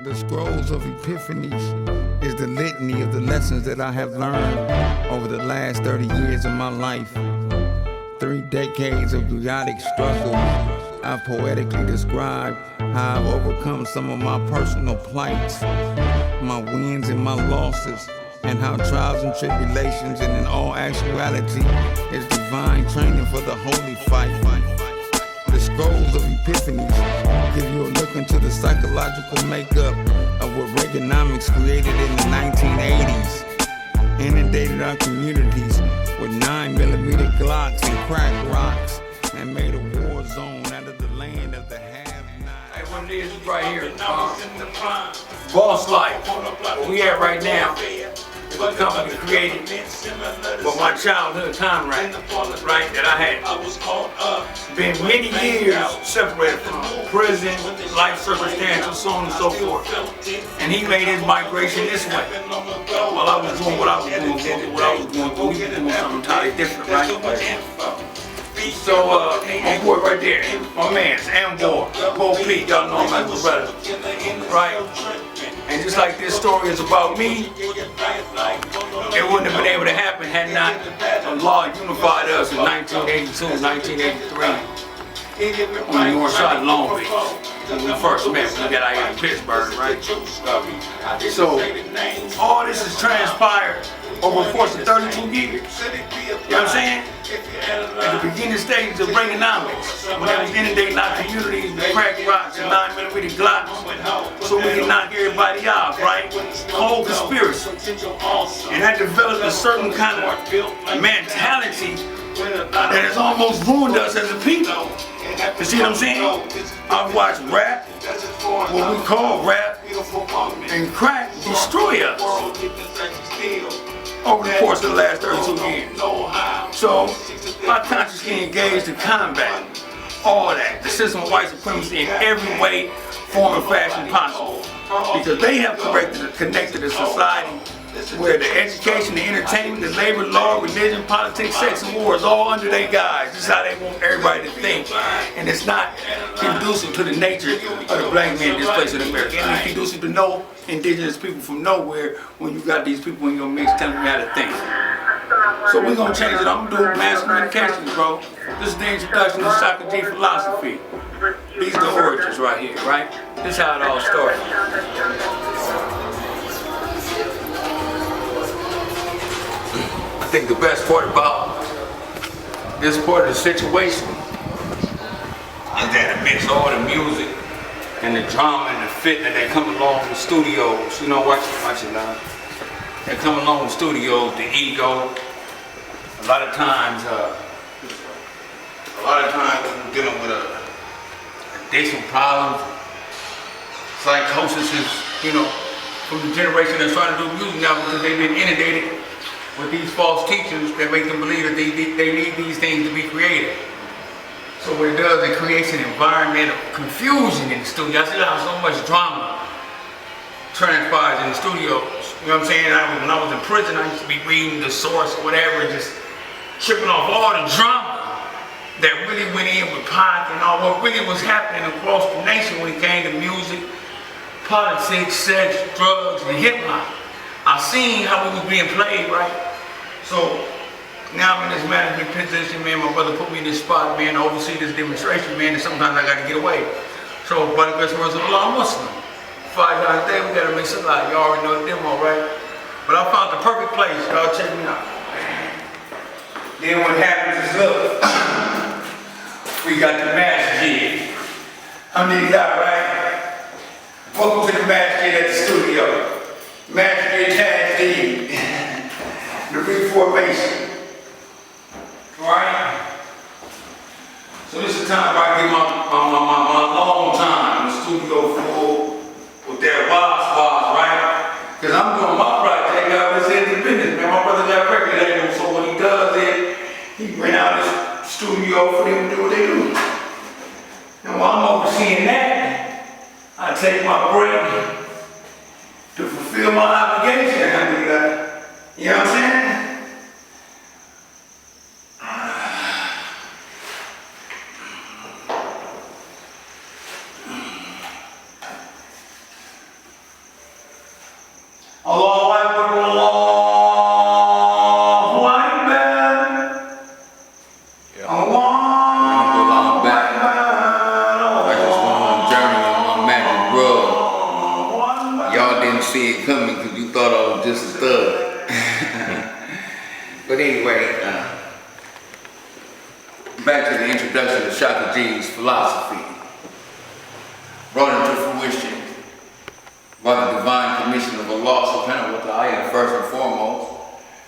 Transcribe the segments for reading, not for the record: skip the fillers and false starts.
The scrolls of epiphanies is the litany of the lessons that I have learned over the last 30 years of my life. 3 decades of periodic struggle. I've poetically described how I've overcome some of my personal plights, my wins and my losses, and how trials and tribulations, and in all actuality, is divine training for the holy fight. The scrolls of epiphanies give you a look into the psychological makeup of what Reaganomics created in the 1980s. Inundated our communities with 9mm Glocks and crack rocks, and made a war zone out of the land of the have-nots. Hey, what it is right here, Boss Life, where we at right now, is a company created for my childhood comrade, right, that I had been many years separated from prison, life circumstances, so on and so forth. And he made his migration this way. While I was doing what I was doing, he was doing something entirely different, right? So, my boy right there, my man, Amboy, Bo P, y'all know him as my brother, right? And just like this story is about me, it wouldn't have been able to happen had not Allah unified us in 1982, 1983, on the north side of Long Beach, when we first met, when we got out here in Pittsburgh, right? So, all this has transpired over the course of 32 years. You know what I'm saying? At the beginning stages of Reaganomics, when they was inundating our communities with crack rocks and 9mm Glocks, so we can knock everybody off, right? Whole conspiracy. And that developed a certain kind of mentality that has almost ruined us as a people. You see what I'm saying? I've watched rap, what we call rap, and crack destroy us over the course of the last 32 years. So, I consciously engaged to combat all that, the system of white supremacy in every way, form, and fashion possible. Because they have connected a society where the education, the entertainment, the labor, law, religion, politics, sex, and war is all under their guise. This is how they want everybody to think. And it's not conducive to the nature of the black man in this place in America. And it's conducive to no indigenous people from nowhere when you got these people in your mix telling you how to think. So we're going to change it. I'm going to do mass communications, bro. This is the introduction to Shaka G philosophy. These are the origins right here, right? This is how it all started. I think the best part about this part of the situation is that amidst all the music and the drama and the fitness that come along with studios, you know, watch it now. That come along with studios, the ego. A lot of times we're dealing with addiction problems, psychosis is, you know, from the generation that's trying to do music now because they've been inundated with these false teachers that make them believe that they need these things to be created. So what it does, it creates an environment of confusion in the studio. I see how so much drama transpires in the studios. You know what I'm saying? When I was in prison, I used to be reading the source or whatever, and just tripping off all the drama that really went in with Pac and all what really was happening across the nation when it came to music, politics, sex, drugs, and hip-hop. I seen how it was being played, right? So now I'm in this management position, man. My brother put me in this spot, man, to oversee this demonstration, man, and sometimes I gotta get away. So by the grace of Allah, I'm Muslim. 5 times a day, we gotta make salat. You already know the demo, right? But I found the perfect place. Y'all check me out. Then what happens is, look, we got the masjid. Alhamdulillah, right? Welcome to the masjid at the studio. Masjid Tajdid, the Reformation. Right? So this is the time where I get my long time in the studio full with that was, right? Because I'm doing my project, God is in the business, man. My brother got record label, so what he does is he rent out his studio for them to do what they do. And while I'm overseeing that, I take my break to fulfill my obligation. You know what I'm saying? see it coming because you thought I was just a thug. But anyway, back to the introduction to Shaka G's philosophy. Brought into fruition by the divine commission of Allah subhanahu wa ta'ala first and foremost,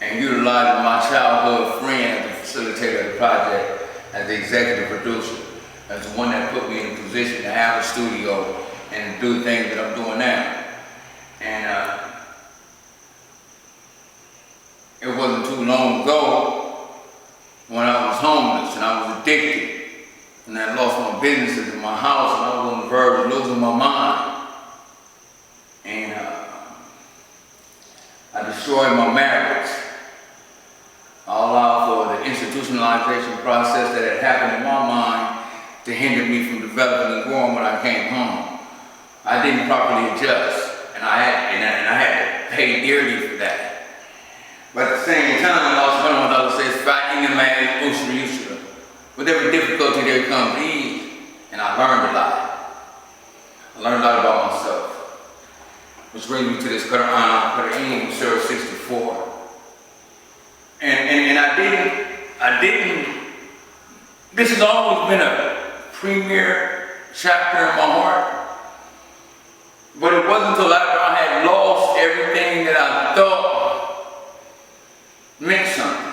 and utilizing my childhood friend as the facilitator of the project, as the executive producer, as the one that put me in a position to have a studio and to do things that I'm doing now. And it wasn't too long ago when I was homeless and I was addicted and I lost my businesses in my house and I was on the verge of losing my mind. And I destroyed my marriage. I allowed for the institutionalization process that had happened in my mind to hinder me from developing and growing when I came home. I didn't properly adjust, and I had to pay dearly for that. But at the same time, Allah subhanahu wa ta'ala says, "Fighting the man usra yusra." With every difficulty there comes ease, and I learned a lot. I learned a lot about myself, which brings me to this Quran, Surah 64. And I didn't. This has always been a premier chapter in my heart. But it wasn't until after I had lost everything that I thought meant something.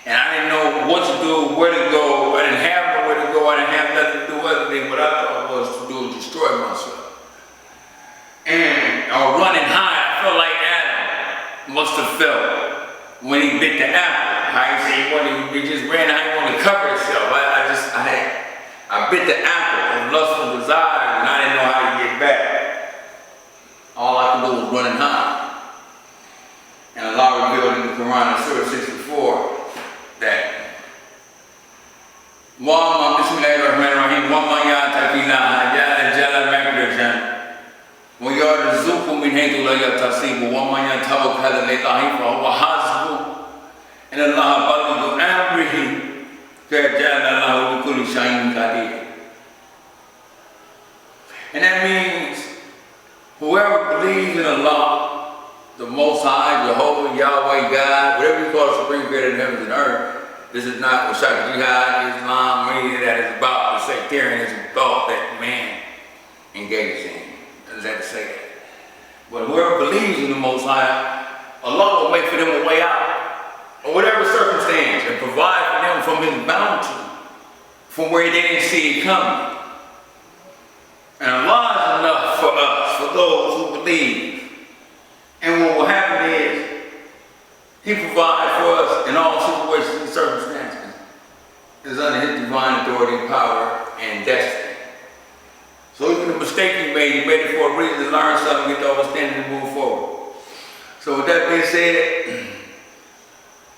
And I didn't know what to do, where to go. I didn't have nowhere to go. I didn't have nothing to do other than what I thought was to do, destroy myself. And I was running high. I felt like Adam must have felt when he bit the apple. How he just ran how he wanted to cover himself. I bit the apple of lustful desire and I didn't know how to get back. All I could do was running high. And Allah revealed in the Quran in Surah 64 that Bismillahirrahmanirrahim وَمَنْ يَعْتَقِ اللَّهَ جَعَلَ مَغْفِرَةً وَيَرْزُقْهُ مِنْ حَيْثُ لَا يَحْتَسِبُ وَمَنْ يَتَوَكَّلْ عَلَى اللَّهِ فَهُوَ حَسْبُهُ إِنَّ اللَّهَ بَالِغُ أَمْرِهِ قَدْ جَعَلَ اللَّهُ لِكُلِّ شَيْءٍ قَدِيرٌ. And that means whoever believes in Allah, the Most High, Jehovah, Yahweh, God, whatever you call supreme creator of heavens and earth, this is not what Shaka Jihad, Islam, or anything that is about the sectarianism thought that man engages in. Does that say that? But whoever believes in the Most High, Allah will make for them a way out, or whatever circumstance, and provide for them from His bounty, from where they didn't see it coming. And Allah is enough for us, for those who believe. And what will happen is, He provides for us in all situations and circumstances. It's under His divine authority, power, and destiny. So even the mistake you made it for a reason to learn something, get the understanding and move forward. So with that being said,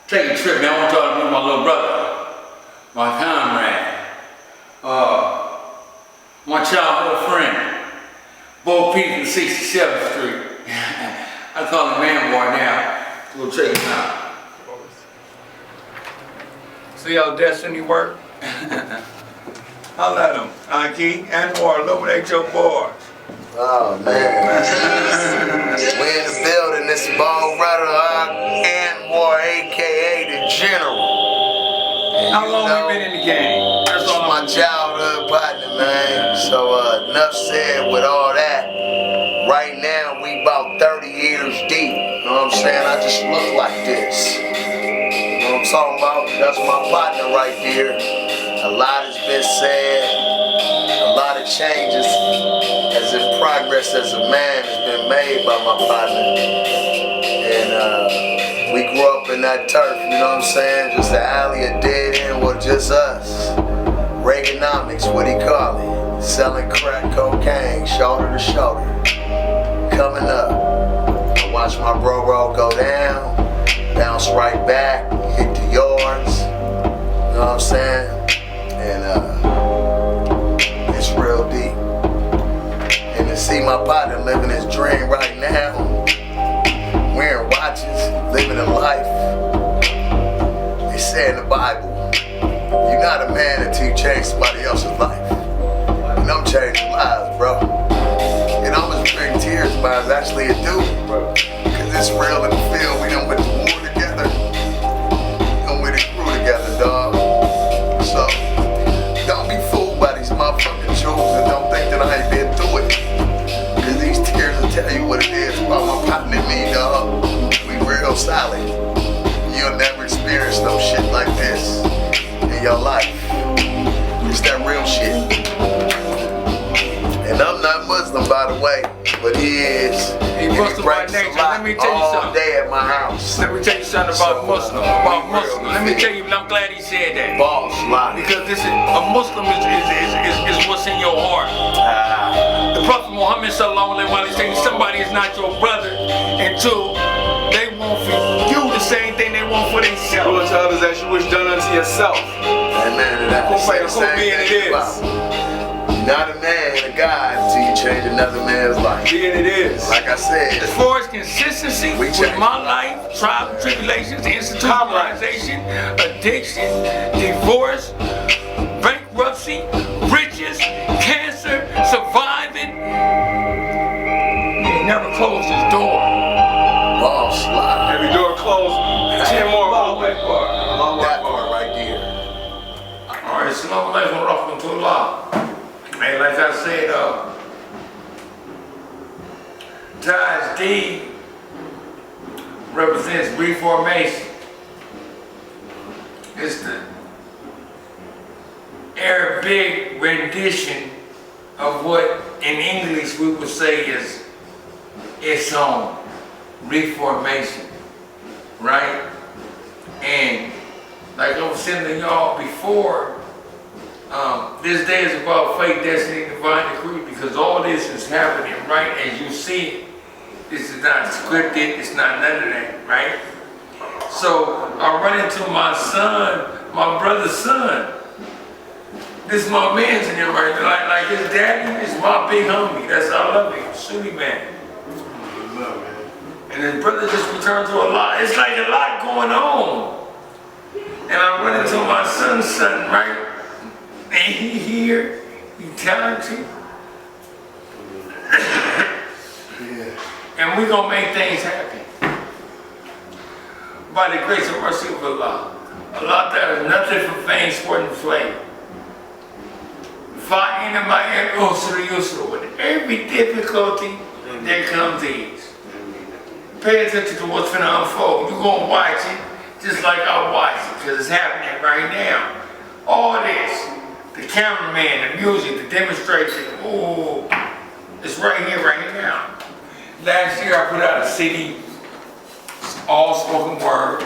take a trip, man. I want y'all to meet my little brother, my comrade, my childhood friend, both people from 67th Street. I call him Man Boy now. We'll check him out. See how destiny work? Holla at him. Key and more. Illuminate your boys. Oh man. We in the building. This is Bone Brother and more, aka the General. And How long we been in the game? This is my childhood partner, man. So enough said with all that. Right now we about 30 years deep. You know what I'm saying? I just look like this. You know what I'm talking about? That's my partner right there. A lot has been said. A lot of changes as in progress as a man has been made by my partner. And we grew up in that turf, you know what I'm saying? Just an alley, a dead end with just us. Reaganomics, what he call it? Selling crack cocaine, shoulder to shoulder. Coming up. I watch my bro roll go down, bounce right back, hit the yards. You know what I'm saying? And it's real deep. And to see my partner living his dream right now, wearing watches, living a life. They say in the Bible, you're not a man until you change somebody else's life. And I'm changing lives, bro. And I'm just bring tears to my eyes actually a dude. Cause it's real in the field. We done went to war together. And we done grew together, dog. So, don't be fooled by these motherfucking jewels and don't think that I ain't been through it. Cause these tears will tell you what it is about my partner and me, dog. We real solid. You'll never experience no shit like this in your life. It's that real shit. And I'm not Muslim, by the way, but he is. He Muslim by nature. Let me tell you all something. day at my house. Let me tell you something about Muslim. Let me tell you, and I'm glad he said that. Boss, lie. Because this is a Muslim is what's in your heart. The Prophet Muhammad sallallahu alaihi wasallam saying somebody is not your brother until they want for you the same thing they want for themselves. Rule to others as you wish done unto yourself. Amen. Not a man and a God until you change another man's life. Being it is. Like I said. As far as consistency with my life, trials and tribulations, institutionalization, addiction, divorce, bankruptcy, riches, cancer, surviving, he never closed his door. Boss lie. Every door closed, 10 more. That part right there. Alright, Assalamu alaikum wa rahmatullah. Man, like I said, Taj D represents reformation. It's the Arabic rendition of what in English we would say is its own reformation, right? And like I was saying to y'all before, this day is about fate, destiny, and divine decree, because all this is happening right as you see it. This is not scripted, it's not none of that, right? So I run into my son, my brother's son. This is my man's in here right now. Like his daddy is my big homie. That's how I love him, Sunni man. And his brother just returned to a lot. It's like a lot going on. And I run into my son's son, right? And he here, he talented. And we gonna make things happen. By the grace and mercy of Allah. Allah does nothing for fame, sport, and flame. With every difficulty, there comes ease. Pay attention to what's finna unfold. You're gonna watch it just like I watch it, because it's happening right now. All this. The cameraman, the music, the demonstration, ooh, it's right here, right now. Last year I put out a CD, it's all spoken word,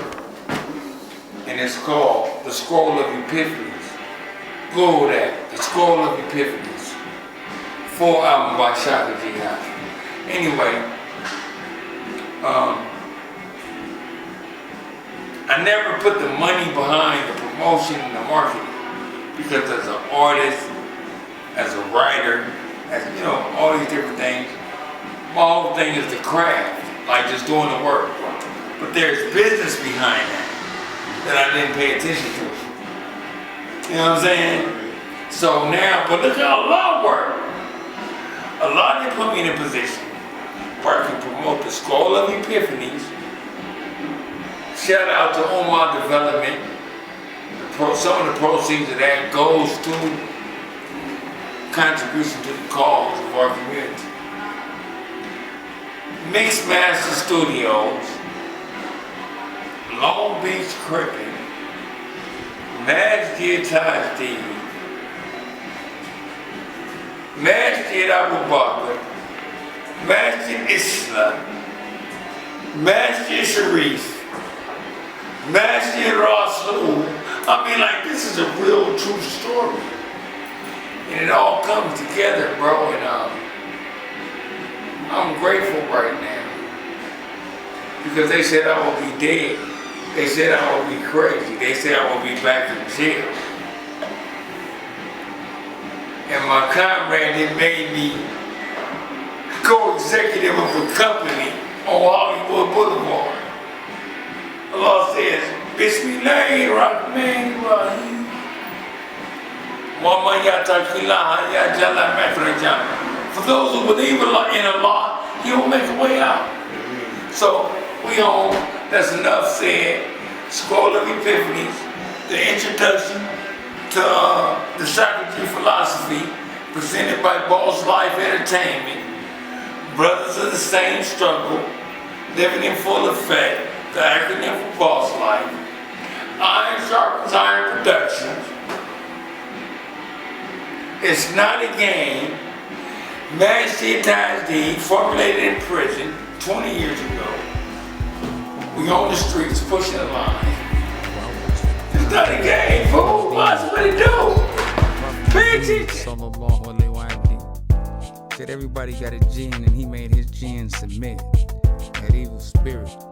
and it's called The Scroll of Epiphanies. Google that, The Scroll of Epiphanies. Full album by Shaka Jihad. Anyway, I never put the money behind the promotion and the marketing. Because as an artist, as a writer, as you know, all these different things, my whole thing is the craft, like just doing the work. But there's business behind that I didn't pay attention to. You know what I'm saying? So now, but look how Allah worked. Allah didn't put me in a position where I can promote the Scroll of Epiphanies. Shout out to Omar Development. Some of the proceeds of that goes to contribution to the cause of our community. Mix Master Studios, Long Beach Cricket, Masjid Taj, Masjid Abu Bakr, Masjid Islam, Masjid Sharif, Masjid Rasul. I mean, like, this is a real, true story. And it all comes together, bro, and I'm grateful right now. Because they said I will be dead. They said I will be crazy. They said I will be back in jail. And my comrade, it made me co-executive of a company on Hollywood Boulevard. Allah says, Bismillahirrahmanirrahim. For those who believe in Allah he will make a way out. So we on, that's enough said, Scroll of Epiphanies, the introduction to the Shaka G philosophy presented by Boss Life Entertainment, brothers of the same struggle, living in full effect, the acronym for Boss Life, Iron Sharpens Iron Productions. It's not a game. Master Jihad formulated in prison 20 years ago. We on the streets pushing the line. It's not a game, fool. Watch what it do. Bitches. Said everybody got a jinn and he made his jinn submit. That evil spirit.